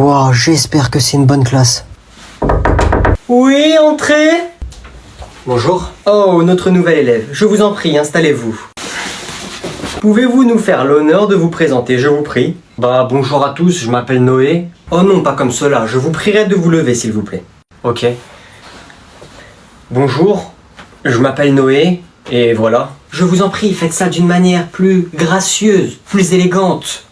Wow, j'espère que c'est une bonne classe. Oui, entrez. Bonjour. Oh, notre nouvel élève. Je vous en prie, installez-vous. Pouvez-vous nous faire l'honneur de vous présenter, je vous prie? Bah, bonjour à tous, je m'appelle Noé. Oh non, pas comme cela, je vous prierai de vous lever, s'il vous plaît. Ok. Bonjour, je m'appelle Noé, et voilà. Je vous en prie, faites ça d'une manière plus gracieuse, plus élégante.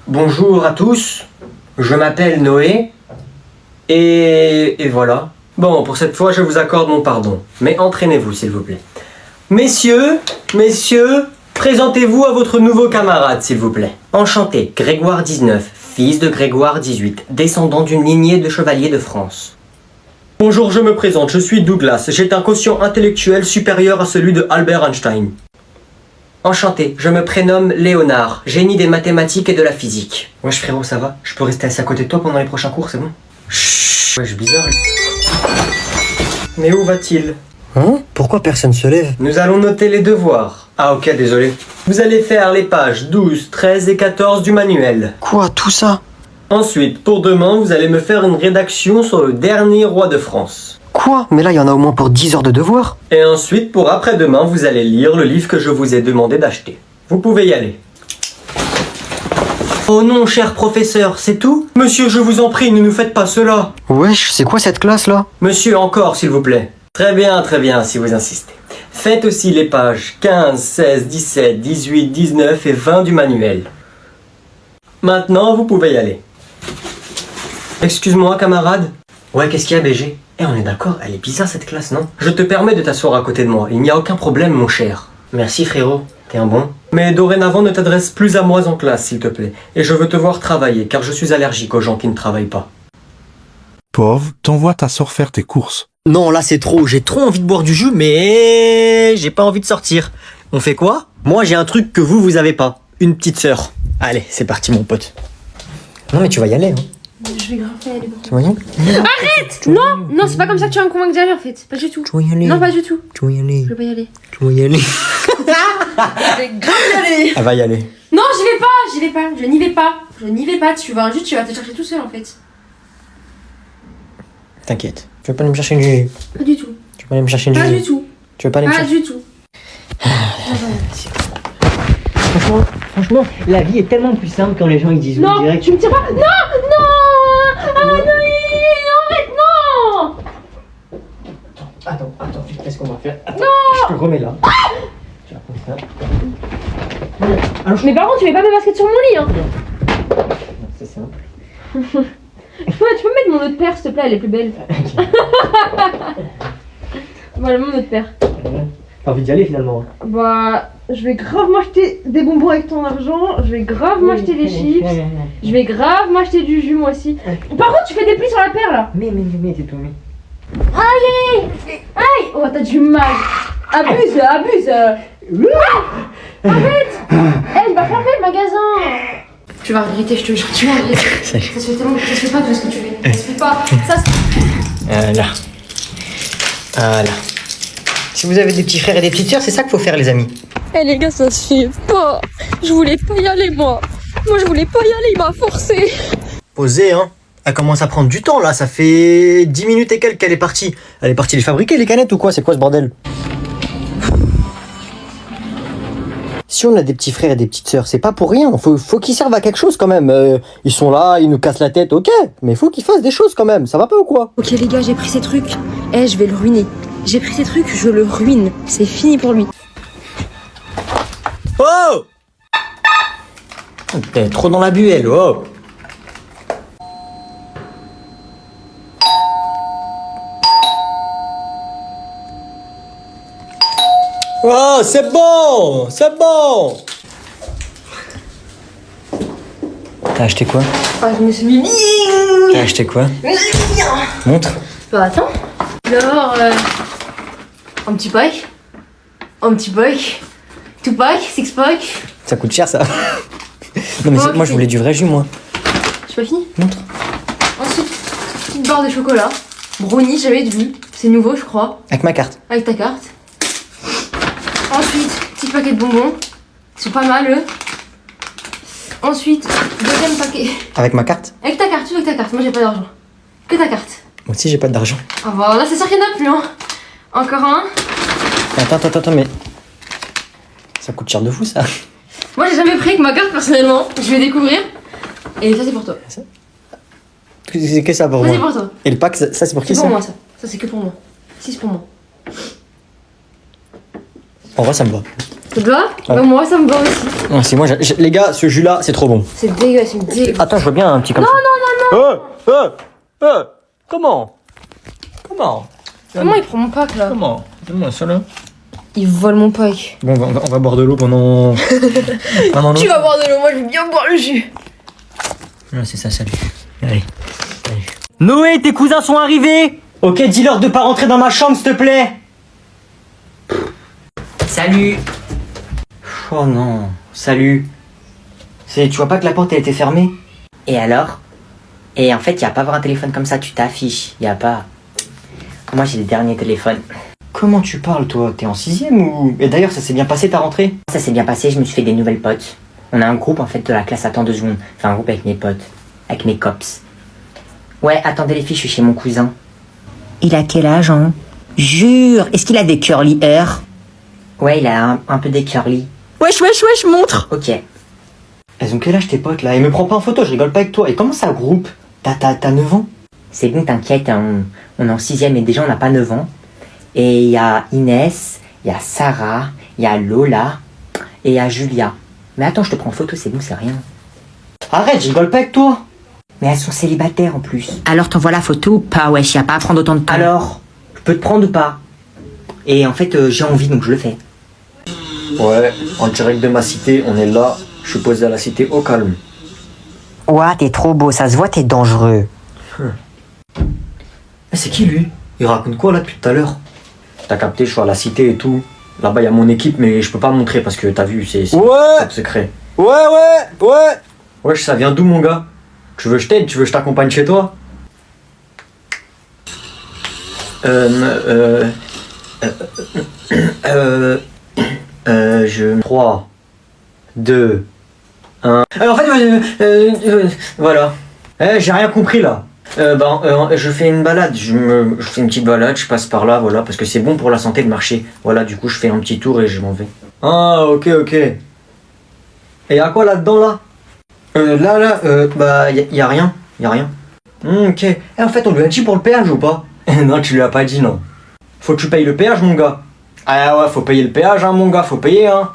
Bonjour à tous, je m'appelle Noé, et voilà. Bon, pour cette fois, je vous accorde mon pardon, mais entraînez-vous, s'il vous plaît. Messieurs, présentez-vous à votre nouveau camarade, s'il vous plaît. Enchanté, Grégoire 19, fils de Grégoire 18, descendant d'une lignée de chevaliers de France. Bonjour, je me présente, je suis Douglas. J'ai un quotient intellectuel supérieur à celui de Albert Einstein. Enchanté, je me prénomme Léonard, génie des mathématiques et de la physique. Wesh frérot, ça va? Je peux rester assis à côté de toi pendant les prochains cours, c'est bon? Chut. Wesh, bizarre. Mais où va-t-il? Hein? Pourquoi personne se lève? Nous allons noter les devoirs. Ah ok, désolé. Vous allez faire les pages 12, 13 et 14 du manuel. Quoi, tout ça? Ensuite, pour demain, vous allez me faire une rédaction sur le dernier roi de France. Quoi? Mais là, il y en a au moins pour 10 heures de devoirs. Et ensuite, pour après-demain, vous allez lire le livre que je vous ai demandé d'acheter. Vous pouvez y aller. Oh non, cher professeur, c'est tout? Monsieur, je vous en prie, ne nous faites pas cela. Wesh, c'est quoi cette classe-là? Monsieur, encore, s'il vous plaît. Très bien, si vous insistez. Faites aussi les pages 15, 16, 17, 18, 19 et 20 du manuel. Maintenant, vous pouvez y aller. Excuse-moi, camarade. Ouais, qu'est-ce qu'il y a, BG? Eh, on est d'accord, elle est bizarre cette classe, non? Je te permets de t'asseoir à côté de moi, il n'y a aucun problème, mon cher. Merci, frérot, t'es un bon. Mais dorénavant, ne t'adresse plus à moi en classe, s'il te plaît. Et je veux te voir travailler, car je suis allergique aux gens qui ne travaillent pas. Pauvre, t'envoies ta sœur faire tes courses. Non, là c'est trop, j'ai trop envie de boire du jus, mais j'ai pas envie de sortir. On fait quoi? Moi j'ai un truc que vous avez pas. Une petite sœur. Allez, c'est parti mon pote. Non mais tu vas y aller, hein. Je vais grave pas y aller. Tu vas y aller? Arrête! Non, c'est pas comme ça que tu vas me convaincre d'y aller en fait. Pas du tout. Tu vas y aller? Non, pas du tout. Tu vas y aller? Je vais pas y aller. Tu vas y aller? Je vais grave y aller. Elle va y aller. Non, j'y vais pas. Je n'y vais pas. Tu vas juste, tu vas te chercher tout seul en fait. T'inquiète. Tu veux pas aller me chercher une jus? Pas du tout. Tu veux pas aller me chercher une jus? Pas du tout. Tu veux pas aller me Pas chercher? du tout. Franchement, la vie est tellement plus simple quand les gens ils disent oui Non, direct. tu me tires pas. Non. Ah non, arrête, non. Attends, qu'est-ce qu'on va faire? Attends, Non. je te remets là. Tu vas prendre ça. Mais par contre, tu mets pas mes baskets sur mon lit, hein. Non, c'est simple. Ouais, tu peux mettre mon autre paire, s'il te plaît, elle est plus belle. Voilà, mon autre paire. T'as envie d'y aller finalement? Bah, je vais grave m'acheter des bonbons avec ton argent, je vais grave m'acheter des chips, je vais grave m'acheter du jus moi aussi. Par contre, tu fais des plis sur la paire là. Mais, t'es tout mis. Allez. Aïe. Oh, t'as du mal. Abuse. Arrête. Il va fermer le magasin. Tu vas regretter, je te jure, tu vas regretter. Ça se fait tellement que ça se fait pas tout ce que tu fais. Ça se fait pas. Voilà. Si vous avez des petits frères et des petites sœurs, c'est ça qu'il faut faire les amis. Eh les gars, ça se fait pas. Je voulais pas y aller, moi. Moi, je voulais pas y aller, il m'a forcé. Posez, hein. Elle commence à prendre du temps, là. Ça fait 10 minutes et quelques qu'elle est partie. Elle est partie les fabriquer, les canettes, ou quoi? C'est quoi ce bordel? Si on a des petits frères et des petites sœurs, c'est pas pour rien. Faut qu'ils servent à quelque chose, quand même. Ils sont là, ils nous cassent la tête, ok. Mais faut qu'ils fassent des choses, quand même. Ça va pas ou quoi? Ok les gars, j'ai pris ces trucs. Eh, je vais le ruiner. J'ai pris ces trucs, je le ruine. C'est fini pour lui. Oh! T'es trop dans la buelle, oh! Oh, c'est bon! T'as acheté quoi? Ah, je me suis mis bien. T'as acheté quoi? Montre. Bah attends. Alors, un petit pack. Two pack, six pack. Ça coûte cher, ça. Non, mais Oh, moi, je voulais du vrai jus, moi. J'ai pas fini. Montre. Ensuite, petite barre de chocolat. Brownie, j'avais vu. C'est nouveau, je crois. Avec ma carte. Avec ta carte. Ensuite, petit paquet de bonbons. Ils sont pas mal, eux. Ensuite, deuxième paquet. Avec ma carte? Avec ta carte, tout avec ta carte. Moi j'ai pas d'argent. Que ta carte. Moi aussi j'ai pas d'argent. Ah bah là c'est sûr qu'il y en a plus hein. Encore un. Attends, mais... Ça coûte cher de fou ça. Moi j'ai jamais pris avec ma carte personnellement. Je vais découvrir. Et ça c'est pour toi. C'est que ça pour Ça moi. c'est pour toi. Et le pack, ça c'est pour qui C'est ça? pour moi ça. Ça c'est que pour moi. Si c'est pour moi. En vrai ça me va. Ça te va? Ouais. Bah, moi ça me va aussi. Ouais, c'est moi, les gars, ce jus là c'est trop bon. C'est dégueulasse, c'est dégueulasse. Attends, je veux bien un petit comme ça. Non. Comment? Comment il prend mon pack là? Comment? Donne-moi ça là. Il vole mon pack. Bon, on va boire de l'eau pendant... pendant Tu vas boire de l'eau, moi je vais bien boire le jus. Ouais, c'est ça, salut. Allez. Noé, tes cousins sont arrivés. Ok, dis-leur de pas rentrer dans ma chambre, s'il te plaît. Salut. Oh non, salut. Tu vois pas que la porte elle était fermée? Et alors? Et en fait, y a pas avoir un téléphone comme ça, tu t'affiches. Y a pas. Moi, j'ai les derniers téléphones. Comment tu parles, toi? T'es en 6ème ou... Et d'ailleurs, ça s'est bien passé ta rentrée? Ça s'est bien passé, je me suis fait des nouvelles potes. On a un groupe en fait de la classe, attends 2 secondes. Enfin, un groupe avec mes potes. Avec mes cops. Ouais, attendez les filles, je suis chez mon cousin. Il a quel âge, hein? Jure, est-ce qu'il a des curly hair? Ouais, il a un peu des curly. Wesh, montre. Ok. Elles ont quel âge tes potes là? Et me prends pas en photo, je rigole pas avec toi. Et comment ça groupe? T'as 9 ans? C'est bon, t'inquiète, hein, on est en 6ème et déjà on n'a pas 9 ans. Et il y a Inès, il y a Sarah, il y a Lola et il y a Julia. Mais attends, je te prends en photo, c'est bon, c'est rien. Arrête, je rigole pas avec toi. Mais elles sont célibataires en plus. Alors t'envoies la photo ou pas? Wesh, y a pas à prendre autant de temps. Alors, je peux te prendre ou pas? Et en fait, j'ai envie donc je le fais. Ouais, en direct de ma cité, on est là. Je suis posé à la cité au calme. Ouah, t'es trop beau, ça se voit, t'es dangereux. Mais c'est qui lui? Il raconte quoi là depuis tout à l'heure? T'as capté, je suis à la cité et tout. Là-bas, il y a mon équipe, mais je peux pas montrer parce que t'as vu, c'est top secret. Ouais. Wesh, ça vient d'où, mon gars? Tu veux que je t'aide? Tu veux que je t'accompagne chez toi? 3, 2, 1... Alors en fait, voilà. J'ai rien compris là. Je fais une balade, je fais une petite balade, je passe par là, voilà, parce que c'est bon pour la santé de marcher. Voilà, du coup, je fais un petit tour et je m'en vais. Ah, ok. Et y'a quoi là-dedans, là? Y a rien. Ok. En fait, on lui a dit pour le péage ou pas? Non, tu lui as pas dit, non. Faut que tu payes le péage, mon gars. Ah ouais, faut payer le péage, hein, mon gars, faut payer, hein.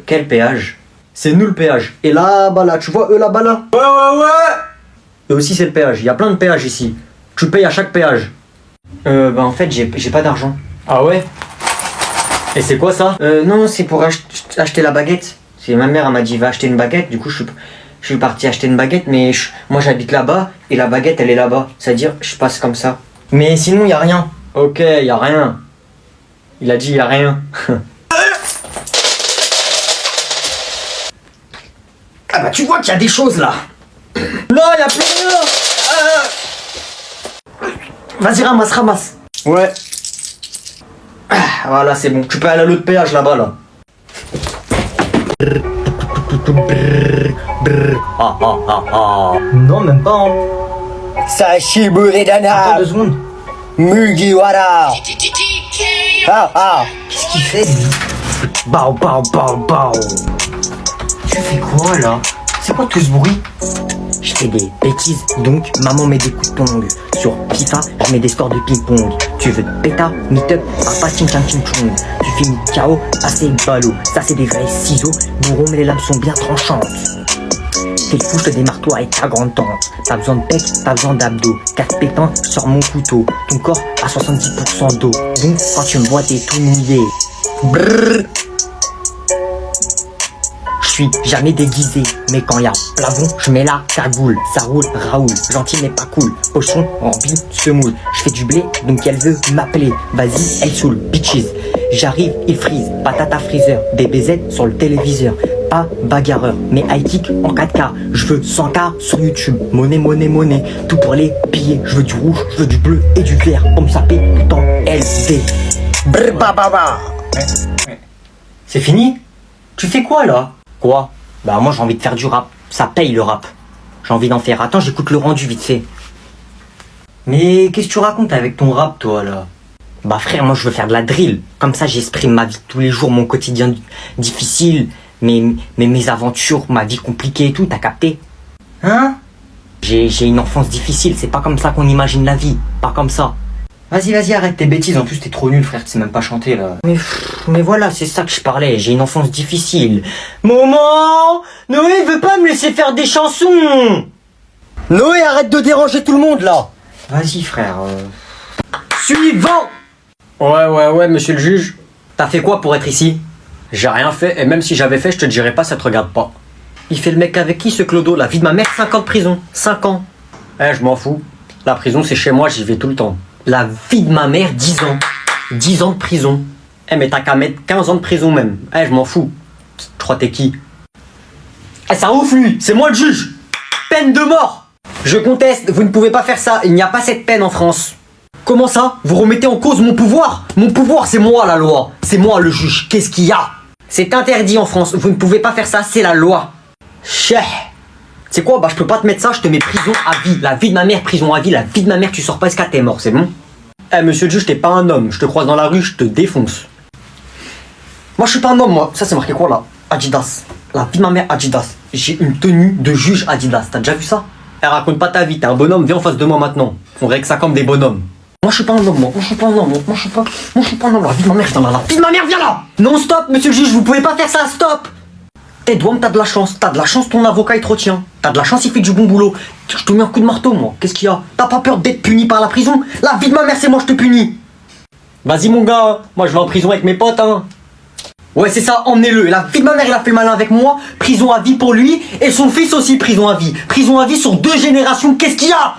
Quel péage? C'est nous le péage. Et là-bas, là, tu vois, eux là-bas, là? Ouais. Eux aussi, c'est le péage. Il y a plein de péages ici. Tu payes à chaque péage. En fait, j'ai pas d'argent. Ah ouais? Et c'est quoi ça? Non, c'est pour acheter la baguette. Ma mère, elle m'a dit, va acheter une baguette. Du coup, je suis parti acheter une baguette, mais moi, j'habite là-bas. Et la baguette, elle est là-bas. C'est-à-dire, je passe comme ça. Mais sinon, y a rien. Ok, y a rien. Il a dit, y a rien. Ah bah, tu vois qu'il y a des choses, là. Là, y a plus rien. Vas-y, ramasse. Ouais. Voilà, c'est bon. Tu peux aller à l'autre péage là-bas, là. Non, même pas. Hein. Sashi Buredana. Attends 2 secondes. Mugiwara. Qu'est-ce qu'il fait, lui? Bao. Tu fais quoi, là? C'est quoi tout ce bruit? Je fais des bêtises, donc maman met des coups de tongs. Sur FIFA, je mets des scores de ping-pong. Tu veux bêta, meet-up, pas ching chang ching chong. Tu finis KO, assez ballot. Ça c'est des vrais ciseaux, bourron mais les lames sont bien tranchantes. T'es fou, je te démarre toi et ta grande tante. Pas besoin de pec, pas besoin d'abdos. 4 pépins, je sors mon couteau. Ton corps à 70% d'eau. Donc quand tu me vois, t'es tout mouillé. Brrr. Je suis jamais déguisé, mais quand y'a plafond, je mets la cagoule. Ça roule, Raoul, gentil mais pas cool. Pochon, rempli, semoule. Je fais du blé, donc elle veut m'appeler. Vas-y, elle saoule, bitches. J'arrive, il freeze, patata freezer. Des BZ sur le téléviseur. Pas bagarreur, mais high-kick en 4K. Je veux 100K sur YouTube. Monnaie. Tout pour les billets. Je veux du rouge, je veux du bleu et du vert. Pour me saper tout en LD. Brr. C'est fini? Tu fais quoi là? Quoi? Bah moi j'ai envie de faire du rap. Ça paye le rap. J'ai envie d'en faire. Attends, j'écoute le rendu vite fait. Mais qu'est-ce que tu racontes avec ton rap, toi, là? Bah frère, moi je veux faire de la drill. Comme ça j'exprime ma vie de tous les jours, mon quotidien difficile, mes aventures, ma vie compliquée et tout, t'as capté? Hein? J'ai une enfance difficile, c'est pas comme ça qu'on imagine la vie. Pas comme ça. Vas-y, arrête tes bêtises, en plus t'es trop nul frère, tu sais même pas chanter là. Mais voilà, c'est ça que je parlais, j'ai une enfance difficile. Maman! Noé veut pas me laisser faire des chansons! Noé, arrête de déranger tout le monde là. Vas-y frère. Suivant! Ouais, monsieur le juge. T'as fait quoi pour être ici? J'ai rien fait, et même si j'avais fait, je te dirais pas, ça te regarde pas. Il fait le mec avec qui ce clodo? La vie de ma mère, 5 ans de prison. 5 ans. Je m'en fous. La prison, c'est chez moi, j'y vais tout le temps. La vie de ma mère, 10 ans. 10 ans de prison. Mais t'as qu'à mettre 15 ans de prison même. Je m'en fous. Tu crois t'es qui? Ça ouf lui, c'est moi le juge. Peine de mort. Je conteste, vous ne pouvez pas faire ça, il n'y a pas cette peine en France. Comment ça? Vous remettez en cause mon pouvoir? Mon pouvoir, c'est moi la loi. C'est moi le juge. Qu'est-ce qu'il y a? C'est interdit en France. Vous ne pouvez pas faire ça, c'est la loi. Cheh. C'est quoi? Bah je peux pas te mettre ça, je te mets prison à vie. La vie de ma mère, prison à vie. La vie de ma mère, tu sors pas jusqu'à t'es mort, c'est bon? Monsieur le juge, t'es pas un homme. Je te croise dans la rue, je te défonce. Moi je suis pas un homme, moi. Ça c'est marqué quoi là? Adidas. La vie de ma mère, Adidas. J'ai une tenue de juge Adidas. T'as déjà vu ça? Raconte pas ta vie, t'es un bonhomme, viens en face de moi maintenant. On règle ça comme des bonhommes. Moi je suis pas un homme, moi je suis pas un homme, moi je suis pas un homme, la vie de ma mère, viens là, la vie de ma mère, viens là! Non stop, monsieur le juge, vous pouvez pas faire ça, stop! Edouard, t'as de la chance, ton avocat il te retient. T'as de la chance, il fait du bon boulot. Je te mets un coup de marteau, moi, qu'est-ce qu'il y a? T'as pas peur d'être puni par la prison? La vie de ma mère, c'est moi, je te punis! Vas-y mon gars, moi je vais en prison avec mes potes, hein. Ouais c'est ça, emmenez-le, la vie de ma mère, il a fait le malin avec moi, prison à vie pour lui, et son fils aussi, prison à vie. Prison à vie sur 2 générations, qu'est-ce qu'il y a?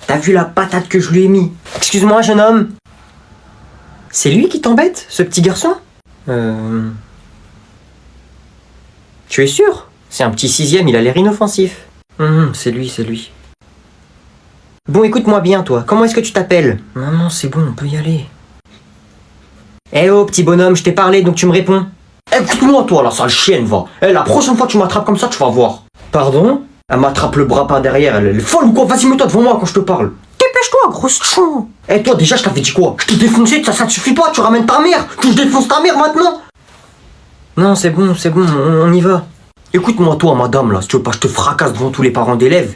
T'as vu la patate que je lui ai mis? Excuse-moi, jeune homme. C'est lui qui t'embête, ce petit garçon? Tu es sûr? C'est un petit 6ème, il a l'air inoffensif. C'est lui. Bon, écoute-moi bien, toi. Comment est-ce que tu t'appelles? Non, c'est bon, on peut y aller. Eh oh, petit bonhomme, je t'ai parlé, donc tu me réponds. Écoute-moi, toi, la sale chienne, va. La prochaine fois que tu m'attrapes comme ça, tu vas voir. Pardon? Elle m'attrape le bras par derrière, elle est folle ou quoi? Vas-y, mets-toi devant moi quand je te parle. Dépêche-toi, grosse chon. Toi, déjà, je t'avais dit quoi? Je t'ai défoncé, ça te suffit pas, tu ramènes ta mère. Que je défonce ta mère maintenant? Non, c'est bon, on y va. Écoute-moi, toi, madame, là, si tu veux pas, je te fracasse devant tous les parents d'élèves.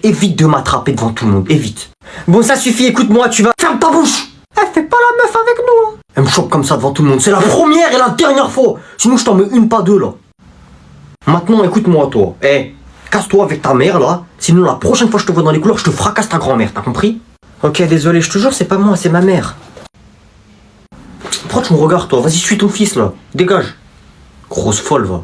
Évite de m'attraper devant tout le monde, évite. Bon, ça suffit, écoute-moi, tu vas... Ferme ta bouche. Elle fait pas la meuf avec nous, hein. Elle me choque comme ça devant tout le monde, c'est la première et la dernière fois. Sinon, je t'en mets une, pas deux, là. Maintenant, écoute-moi, toi. Casse-toi avec ta mère, là. Sinon, la prochaine fois que je te vois dans les couloirs, je te fracasse ta grand-mère, t'as compris? Ok, désolé, je te jure, c'est pas moi, c'est ma mère. Pourquoi tu me regardes, toi? Vas-y, suis ton fils, là. Dégage. Grosse folle, va.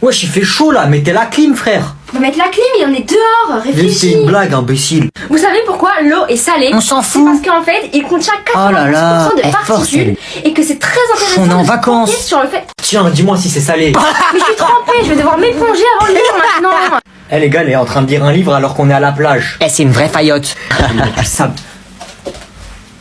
Wesh, il fait chaud, là. Mettez la clim, frère. On va mettre la clim, il en est dehors, C'est réfléchis. une blague, imbécile. Vous savez pourquoi l'eau est salée? On s'en C'est fout. parce qu'en fait, il contient 90% Oh là là, de elle force, particules et que c'est très intéressant On est en de se vacances. pencher sur le fait. Tiens, dis-moi si c'est salé. Mais je suis trempée, je vais devoir m'éponger avant de lire maintenant. Les gars, elle est en train de lire un livre alors qu'on est à la plage. C'est une vraie faillotte. Du sable.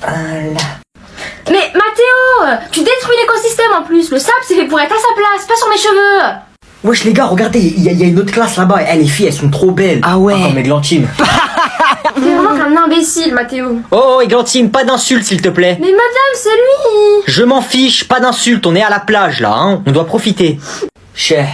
Mais Mathéo, tu détruis l'écosystème en plus. Le sable c'est fait pour être à sa place, pas sur mes cheveux. Wesh les gars, regardez, il y a une autre classe là-bas. Les filles, elles sont trop belles. Ah ouais. Comme Églantine. T'es vraiment qu'un imbécile, Mathéo. Oh, Églantine, pas d'insultes s'il te plaît. Mais madame, c'est lui. Je m'en fiche, pas d'insultes, on est à la plage là, hein. On doit profiter. Cher.